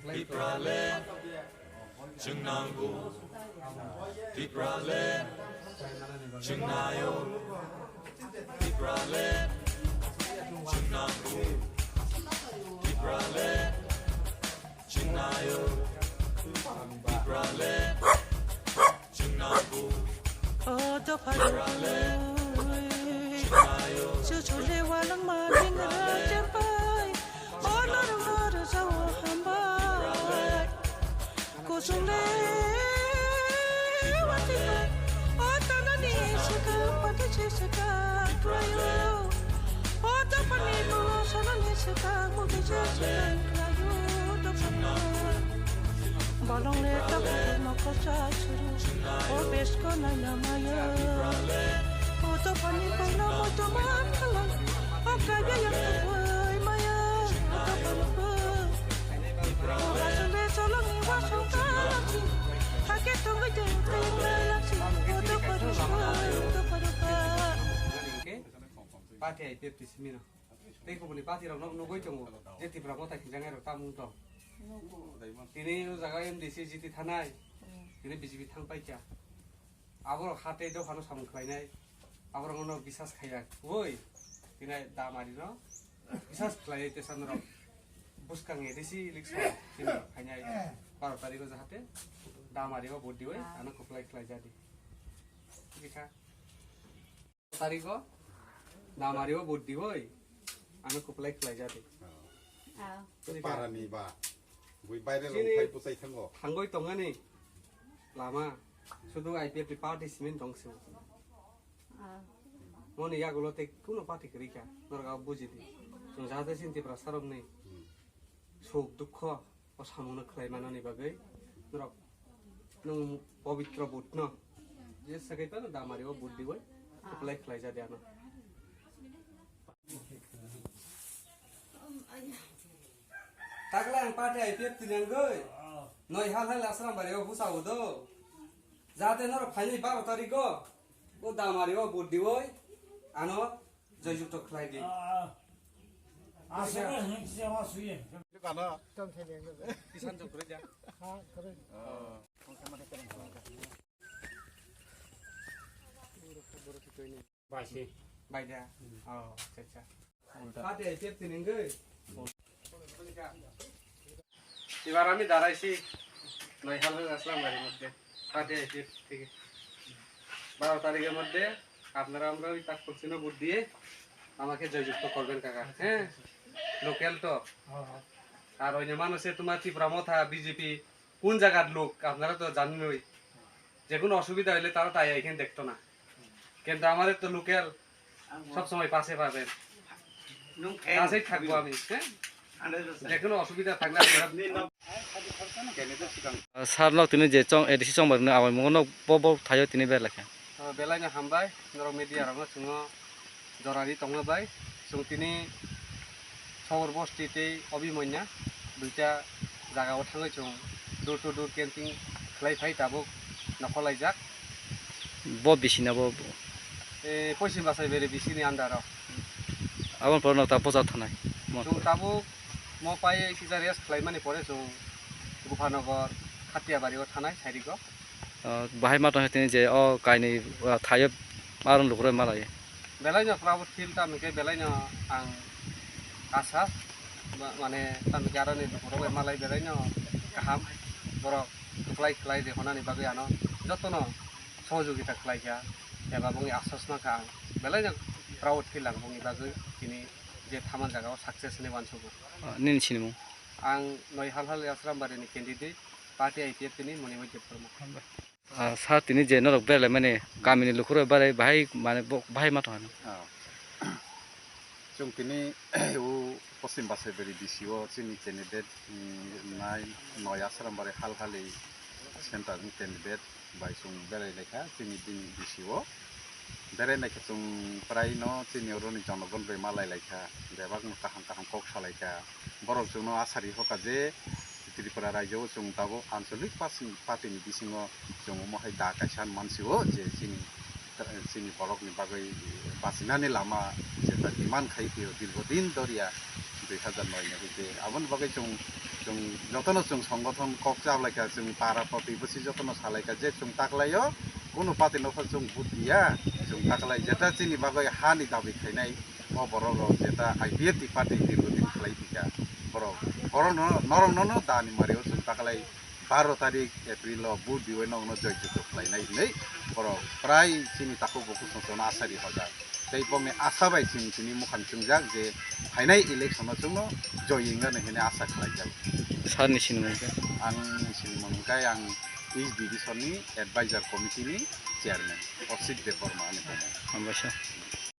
Tipralen, Chungnangu, Tipralen, Chungnayo, Tipralen, Chungnangu, Tipralen, Chungnayo, Tipralen, Chungnangu, Tipralen, Chungnayo, Balong le tak mo ko sa churu o bes ko na namaya o to pani ko na mo to man kala o kaya yang tuway maya o to pani ko o waso le solong ni waso kalaki hake to gede te laki o to pani ko Pati ai pep tismina. Tengko beli pati ram no goi chongo. Jeti bramo ta kinjanga ro tamu to. Tini jaga MDC jiti thanai. Tini BJP thangpai kya. Abor hate do hano samung khlainai. Abor ngono bisas khaya. Oi. Tini damari no. Bisas khlai te sanro. Buskang edisi likso tini khanyai. 12 tarikh jahate damari go bodi oi ana koplai khlai jadi. Dikha. Tarikh go damari go bodi oi ana koplai khlai jadi. Parani ba bui bayre lo phai pusai thango Hanggoi tongani lama sudu IPF party simin tongsu moni ya gulote kuno party krika norga bujidi so jate sinti prasarom nei suk dukho o samuna khlai manani bagai norok nung pavitra butno je sakai ta damari o buddi goi apply khlai ja diana Taklang party IPF tinang goi noi hal hal asram bare o busa udo jate nor phai 12 tarikh go o damari o buddi oi ano joyukto khlai di kana kisan jo kore ja basi bai da oh acha party IPF tinang goi এবার আমি দাঁড়াইছি নয়হাল আসলাম বাড়ির মধ্যে party IPF থেকে 12 তারিখের মধ্যে আপনারা আমরা ওই তাক করছিনো ভোট দিয়ে আমাকে জয়যুক্ত করবেন কাকা হ্যাঁ লোকাল তো আর ওই মানুষে তোমার ত্রিপুরা মথা বিজেপি কোন জায়গার লোক আপনারা তো জানেনই যে কোনো অসুবিধা হলে তারা তাই এখানে দেখতো না কিন্তু আমাদের তো লোকাল সব সময় পাশে পাবেন কাছেই থাকবো আমি হ্যাঁ যেকোনো অসুবিধা থাকলে সারনাও তিনি যে চং এডিসি চং বারনো আবাই মগনো বব থায়ো তিনি বেলাখা বেলাইনা হামবাই নর মিডিয়া রঙ সুঙো জরারি তংবাই সুং তিনি শহর বস্তিতে অভিমন্যা দুইটা জায়গাও থাङै সুং দূর টু দূর ক্যাম্পিং খাইফাই তাবুক নখলাইজাক ব বিসিনা ব এ পশ্চিম বাসাই বেরে বিসিনি আন্ডারাव আবন পরনো তা বজার থানাই সুং তাবুক म पाए सिजारियास खालायमानि परे जों गुफानगर खातियाबारियाव थानाय साइरिखौ बाहाय माता তিনি যে অ কাইনি থায়ো মারন লুকরে মালায় बेलायनो प्राउड फिल तामिके बेलायनो आं आसा माने तामिके आरनि नखराव मालाय बेलायनो गाहाम बरक खुलाय खुलाय देखनानि बागै आनो जतन सहयोगिता खालायखा एबा बुंनि आश्वास नाखा आं बेलायनो प्राउड फिल आं बुंनि बागै दिनै जे थामान जागाव साक्सेस नि वानसुगु निन सिनिमु आं नयहाल हाल आश्रामबारिनि केन्डिडेट पार्टी आइपिएफ नि मनिमय देबफोरमा सार তিনি যে নরক বেলে মানে গামিনি লুকুরে বারে বাহাই মানে বাহাই মাতো হানো जों तिनि उ पश्चिम बासाइबारि डिसिअ जोंनि केन्डिडेट नाय नय आसारामबारि हाल हालि सेन्टारनि केन्डिडेट बाय जों बेरायनायखा जोंनि डिसिअ बेरायनायखौ जों प्राय न जोंनि रनि जनगण बे मालायलायखा बेबाग काहां काहां कक सालायखा बरफ जों आसारि हका जे त्रिपुरा रायजोआव जों दाबो आन्चलिक पार्टीनि बिथिङाव जों महाय दा कायसान मानसिओ जे जोंनि बरफनि बागै बासिनानै लामा जेब्ला डिमान्ड खायो दीर्घदिन दरिया 2009 आबन बागै जों जों जतन जों संगठन कक जाबलायखा जों पारा प्रति बसि जतन सालायखा जे जों ताकलायो कोनो पार्टी नखर जों बुट गैया जों ताकलाय जेता जोंनि बागै हानि दाबि खायनाय अ बर'र जेता आइपिएफटी पार्टी दीर्घदिन खालायबिका नरम दानि मारियाव जों ताकलाय 12 तारिख एप्रिल बुट दिवै नंनो जयजुत खालायनाय नै बर' प्राय जोंनि ताखौ बखु संसना आसारि हजा तै बमे आशा बाय जोंनि मुखान जोंजाक जे फाइनाल इलेक्शनाव जोंनो जयिंगोन होनना आसा खालायजाब सारनि सिनेमा आं सिनेमानिफ्राय आं इस्ट डिभिजननि एडभाइजार कमिटिनि चेयारमेन असित देबबर्मा होनना बुङो हामबायसै